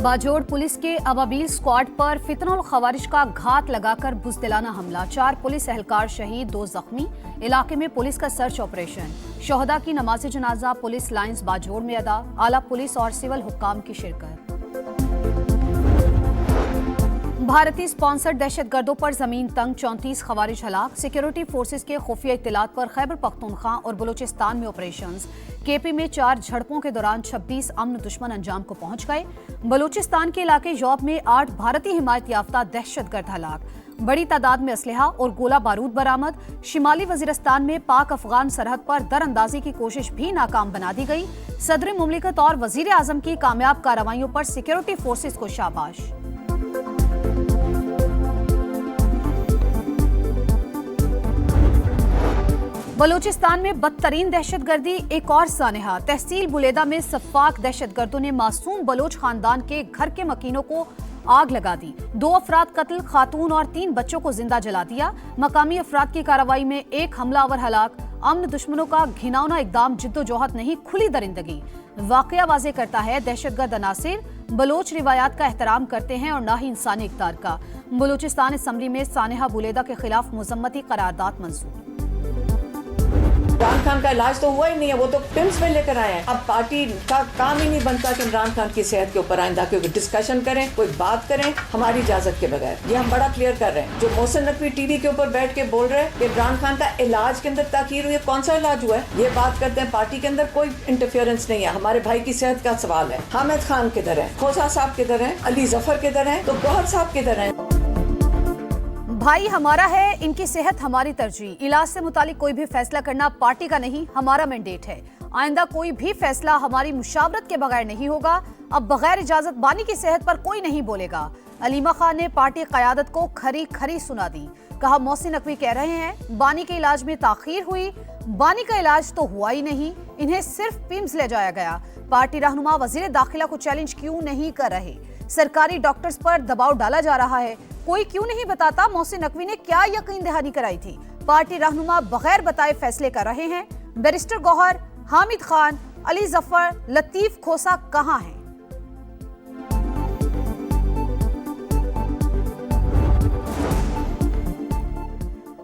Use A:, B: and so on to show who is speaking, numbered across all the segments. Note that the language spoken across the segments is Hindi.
A: बाजोड़ पुलिस के अबाबील स्क्वाड पर फितनुल खवारिज का घात लगाकर बुज़दिलाना हमला, 4 पुलिस एहलकार शहीद, 2 जख्मी। इलाके में पुलिस का सर्च ऑपरेशन। शोहदा की नमाज जनाजा पुलिस लाइंस बाजोड़ में अदा, आला पुलिस और सिविल हुक्काम की शिरकत। भारतीय स्पॉन्सर्ड दहशतगर्दों पर जमीन तंग, 34 खवारिज हलाक। सिक्योरिटी फोर्सेस के खुफिया इत्तलात पर खैबर पख्तूनख्वा और बलूचिस्तान में ऑपरेशंस। केपी में 4 झड़पों के दौरान 26 अमन दुश्मन अंजाम को पहुंच गए। बलूचिस्तान के इलाके जॉब में 8 भारतीय हिमायत याफ्ता दहशतगर्द हलाक। बड़ी तादाद में असलहा और गोला बारूद बरामद। शिमाली वजीरिस्तान में पाक अफगान सरहद पर दरअंदाजी की कोशिश भी नाकाम बना दी गई। सदर मुमलिकत और वजीर आजम की कामयाब कार्रवाइयों पर सिक्योरिटी फोर्सेस को शाबाश। बलूचिस्तान में बदतरीन दहशतगर्दी, एक और सानहा। तहसील बुलेदा में सफाक दहशतगर्दों ने मासूम बलोच खानदान के घर के मकीनों को आग लगा दी। 2 अफराद कत्ल, खातून और 3 बच्चों को जिंदा जला दिया। मकामी अफराद की कार्रवाई में 1 हमलावर हलाक। अमन दुश्मनों का घिनौना इकदाम जिद्दोजहद नहीं, खुली दरिंदगी। वाकया वाजे करता है दहशतगर्द अनासिर बलोच रिवायात का एहतराम करते हैं और न ही इंसानी इक़्तिदार का। बलूचिस्तान असम्बली में सानहा बुलेदा के खिलाफ मुजम्मती करारदाद मंजूर।
B: इमरान खान का इलाज तो हुआ ही नहीं है, वो तो पिम्स में लेकर आए हैं। अब पार्टी का काम ही नहीं बनता कि इमरान खान की सेहत के ऊपर आइंदा कोई डिस्कशन करें, कोई बात करें हमारी इजाजत के बगैर। ये हम बड़ा क्लियर कर रहे हैं। जो मोहसिन नकवी टीवी के ऊपर बैठ के बोल रहे हैं कि इमरान खान का इलाज के अंदर ताकीर हुई है, कौन सा इलाज हुआ है? ये बात करते हैं पार्टी के अंदर कोई इंटरफेरेंस नहीं है। हमारे भाई की सेहत का सवाल है। हामिद खान किधर है, खोसा साहब किधर है, अली जफर किधर है, तो गौहर साहब किधर है?
A: भाई हमारा है, इनकी सेहत हमारी तरजीह। इलाज से मुतालिक कोई भी फैसला करना पार्टी का नहीं, हमारा मैंडेट है। आइंदा कोई भी फैसला हमारी मुशावरत के बगैर नहीं होगा। अब बगैर इजाजत बानी की सेहत पर कोई नहीं बोलेगा। अलीमा खान ने पार्टी क़यादत को खरी खरी सुना दी। कहा मोहसिन नकवी कह रहे हैं बानी के इलाज में ताखीर हुई। बानी का इलाज तो हुआ ही नहीं, इन्हें सिर्फ पिम्स ले जाया गया। पार्टी रहनुमा वजीर दाखिला को चैलेंज क्यों नहीं कर रहे? सरकारी डॉक्टर्स पर दबाव डाला जा रहा है। कोई क्यों नहीं बताता मोहसिन नकवी ने क्या यकीन दहानी कराई थी? पार्टी रहनुमा बगैर बताए फैसले कर रहे हैं। बैरिस्टर गौहर, हामिद खान, अली जफर, लतीफ खोसा कहां हैं?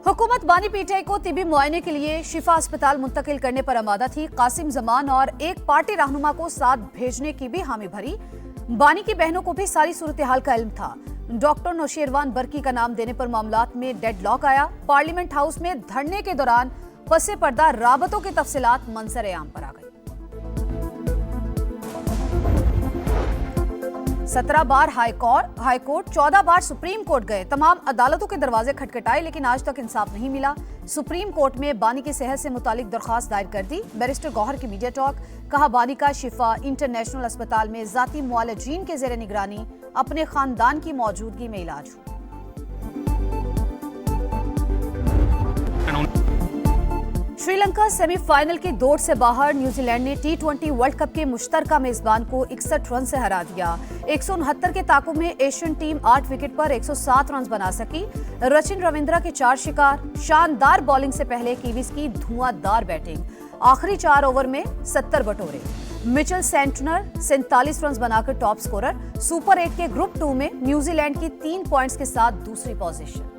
A: हुकूमत बानी पीटीआई को तिबी मुआयने के लिए शिफा अस्पताल मुंतकिल करने पर आमादा थी। कासिम जमान और एक पार्टी रहनुमा को साथ भेजने की भी हामी भरी। बानी की बहनों को भी सारी सूरत हाल का इल्म था। डॉक्टर नौशेरवान बरकी का नाम देने पर मामलात में डेडलॉक आया। पार्लियामेंट हाउस में धरने के दौरान पसे पर्दा राबतों की तफसीलात मंजर आम पर आ गई। 17 बार हाई कोर्ट, 14 बार सुप्रीम कोर्ट गए। तमाम अदालतों के दरवाजे खटखटाए लेकिन आज तक इंसाफ नहीं मिला। सुप्रीम कोर्ट में बानी की सेहत से मुतालिक दरख्वास्त दायर कर दी। बैरिस्टर गौहर की मीडिया टॉक, कहा बानी का शिफा इंटरनेशनल अस्पताल में जाती मुआलजीन के जेर निगरानी अपने खानदान की मौजूदगी में इलाज हुआ। श्रीलंका सेमीफाइनल की दौड़ से बाहर। न्यूजीलैंड ने T20 वर्ल्ड कप के मुश्तरका मेजबान को 61 रन से हरा दिया। 169 के ताकुब में एशियन टीम 8 विकेट पर 107 रन बना सकी। रचिन रविंद्रा के 4 शिकार। शानदार बॉलिंग से पहले कीवीज की धुआंधार बैटिंग। आखिरी 4 ओवर में 70 बटोरे। मिचेल सेंटनर 47 रन बनाकर टॉप स्कोरर। सुपर 8 के ग्रुप 2 में न्यूजीलैंड की 3 पॉइंट्स के साथ दूसरी पोजीशन।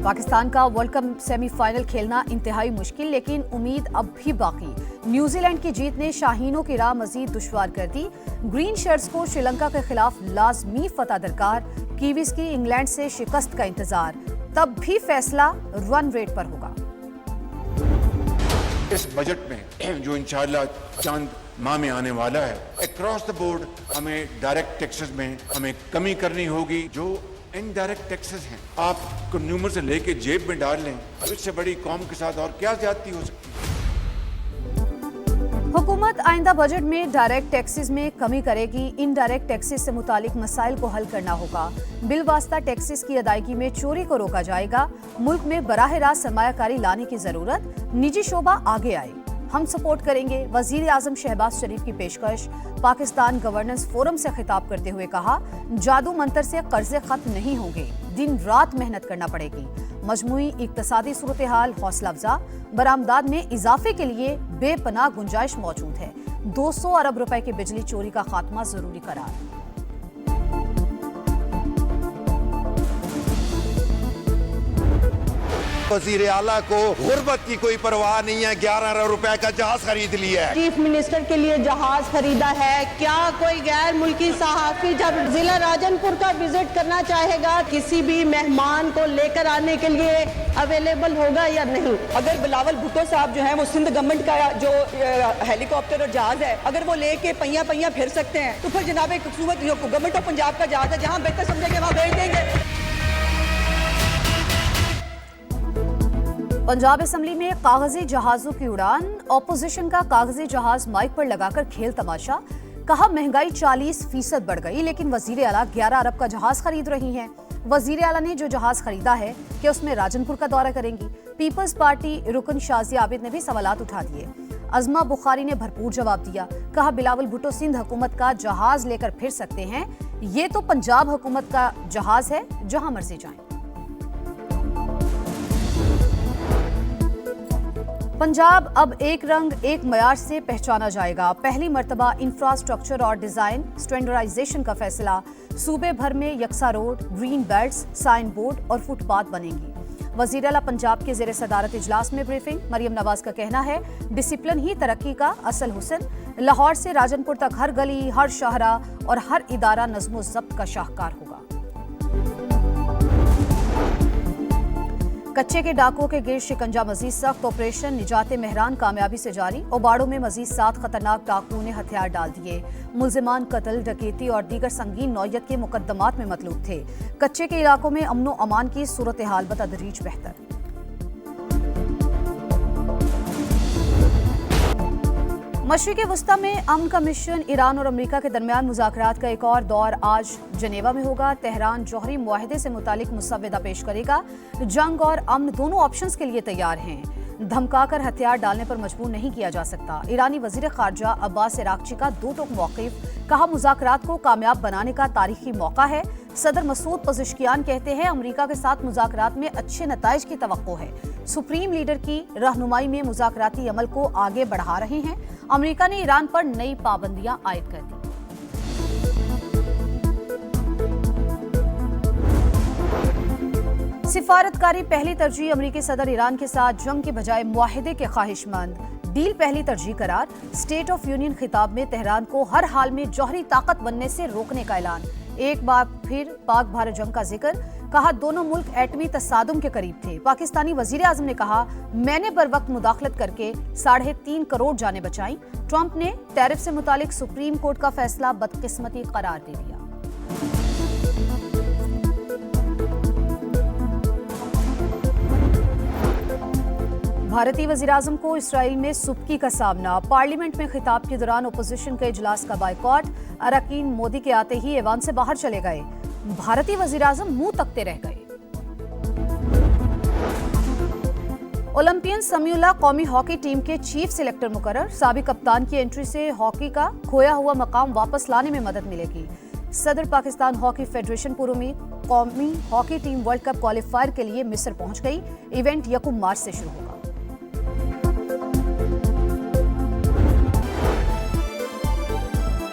A: पाकिस्तान का वर्ल्ड कप सेमीफाइनल खेलना इंतहाई मुश्किल, लेकिन उम्मीद अब भी बाकी। न्यूजीलैंड की जीत ने शाहीनों की राह मजीद दुश्वार कर दी। ग्रीन शर्ट्स को श्रीलंका के खिलाफ लाजमी फतह दरकार। कीवीज की इंग्लैंड से शिकस्त का इंतजार। तब भी फैसला रन रेट पर होगा।
C: इस बजट में जो इंशाअल्लाह चांद माह में आने वाला है, अक्रॉस द बोर्ड हमें डायरेक्ट टैक्सेस में हमें कमी करनी होगी। जो इनडायरेक्ट टैक्सेस हैं आप कंज्यूमर से लेके जेब में डाल लें, अब इससे बड़ी कौम के साथ और क्या ज्यादती हो सकती है?
A: हुकूमत आइंदा बजट में डायरेक्ट टैक्सेस में कमी करेगी। इनडायरेक्ट टैक्सेस से मुतालिक मसाइल को हल करना होगा। बिलवास्ता टैक्सेस की अदायगी में चोरी को रोका जाएगा। मुल्क में बराह रास्त सरमायाकारी लाने की जरूरत। निजी शोबा आगे आए, हम सपोर्ट करेंगे। वजीर आजम शहबाज शरीफ की पेशकश। पाकिस्तान गवर्नेंस फोरम से खिताब करते हुए कहा, जादू मंतर से कर्जे खत्म नहीं होंगे, दिन रात मेहनत करना पड़ेगी। मजमूई इक्तसादी सूरत हाल हौसला अफजा। बरामदात में इजाफे के लिए बेपनाह गुंजाइश मौजूद है। 200 अरब रुपए की बिजली चोरी का खात्मा जरूरी करार।
D: वजीर आला को गुर्बत की कोई परवाह नहीं है, 11 अरब रुपए का जहाज खरीद लिया है।
E: चीफ मिनिस्टर के लिए जहाज खरीदा है। क्या कोई गैर मुल्की सहाफी जब जिला राजनपुर का विजिट करना चाहेगा, किसी भी मेहमान को लेकर आने के लिए अवेलेबल होगा या नहीं?
F: अगर बिलावल भुट्टो साहब जो हैं वो सिंध गवर्नमेंट का जो हेलीकॉप्टर और जहाज है, अगर वो लेके पहिया पहिया फिर सकते हैं तो फिर जनाब एक खूबसूरत जो गवर्नमेंट ऑफ पंजाब का जहाज है, जहाँ बेहतर समझेंगे वहाँ भेज देंगे।
A: पंजाब असेंबली में कागजी जहाजों की उड़ान, ऑपोजिशन का कागजी जहाज माइक पर लगाकर खेल तमाशा। कहा महंगाई 40% बढ़ गई, लेकिन वजीर आला 11 अरब का जहाज खरीद रही हैं। वजीर आला ने जो जहाज खरीदा है कि उसमें राजनपुर का दौरा करेंगी। पीपल्स पार्टी रुकन शाजिया आबिद ने भी सवालात उठा दिए। अजमा बुखारी ने भरपूर जवाब दिया। कहा बिलावल भुट्टो सिंध हुकूमत का जहाज लेकर फिर सकते हैं, ये तो पंजाब हुकूमत का जहाज है, जहां मर्जी जाएं। पंजाब अब एक रंग एक मयार से पहचाना जाएगा। पहली मर्तबा इंफ्रास्ट्रक्चर और डिजाइन स्टैंडर्डाइजेशन का फैसला। सूबे भर में यकसा road, green belts, sign board और फुटपाथ बनेंगी। वजीर आला पंजाब के ज़ेरे सदारत इजलास में ब्रीफिंग। मरियम नवाज का कहना है डिसिप्लिन ही तरक्की का असल हुस्न। लाहौर से राजनपुर तक हर गली, हर शाहरा और हर इदारा नज़्मो ज़ब्त का शाहकार होगा। कच्चे के डाकुओं के गिर शिकंजा मजीद सख्त। ऑपरेशन निजात मेहरान कामयाबी से जारी। ओबाड़ो में मजीद 7 खतरनाक डाकुओं ने हथियार डाल दिए। मुल्जिमान कत्ल, डकैती और दीगर संगीन नौयत के मुकदमात में मतलूब थे। कच्चे के इलाकों में अमनो अमान की सूरत हाल बतदरीज बेहतर। मशरिक़ वस्ता में अमन का मिशन। ईरान और अमेरिका के दरमियान मुज़ाकरात का एक और दौर आज जनेवा में होगा। तेहरान जौहरी मुआहदे से मुतालिक मुसव्वदा पेश करेगा। जंग और अमन दोनों ऑप्शंस के लिए तैयार हैं। धमकाकर हथियार डालने पर मजबूर नहीं किया जा सकता। ईरानी वजीर खारजा अब्बास इराक्ची का दो टोक मौक़िफ़। कहा मुज़ाकरात को कामयाब बनाने का तारीखी मौका है। सदर मसूद पज़िश्कियान कहते हैं अमेरिका के साथ मुज़ाकरात में अच्छे नताइज की तवक्को है। सुप्रीम लीडर की रहनुमाई में मुज़ाकराती अमल को आगे बढ़ा रहे हैं। अमेरिका ने ईरान पर नई पाबंदियां आयद कर दी। सिफारतकारी पहली तरजीह। अमेरिकी सदर ईरान के साथ जंग के बजाय मुआहदे के ख्वाहिशमंद। डील पहली तरजीह करार। स्टेट ऑफ यूनियन खिताब में तेहरान को हर हाल में जौहरी ताकत बनने से रोकने का ऐलान। एक बार फिर पाक भारत जंग का जिक्र। कहा दोनों मुल्क एटमी तसादुम के करीब थे। पाकिस्तानी वजीर आजम ने कहा मैंने बर वक्त मुदाखलत करके 3.5 करोड़ जानें बचाई। ट्रंप ने टैरिफ से मुतालिक सुप्रीम कोर्ट का फैसला बदकिस्मती करार दे दिया। भारतीय वजीर आजम को इसराइल में सुबकी का सामना। पार्लियामेंट में खिताब के दौरान ओपोजिशन के इजलास का बायकॉट। अरकान मोदी के आते ही ऐवान से बाहर चले गए। भारतीय वजीर आजम मुंह तकते रह गए। ओलंपियन समीउल्लाह कौमी हॉकी टीम के चीफ सिलेक्टर मुकर्रर। साबिक कप्तान की एंट्री से हॉकी का खोया हुआ मकाम वापस लाने में मदद मिलेगी। सदर पाकिस्तान हॉकी फेडरेशन पुरुमीद। कौमी hockey team world cup qualifier के लिए मिस्र पहुंच गई। इवेंट 1 मार्च से शुरू होगा।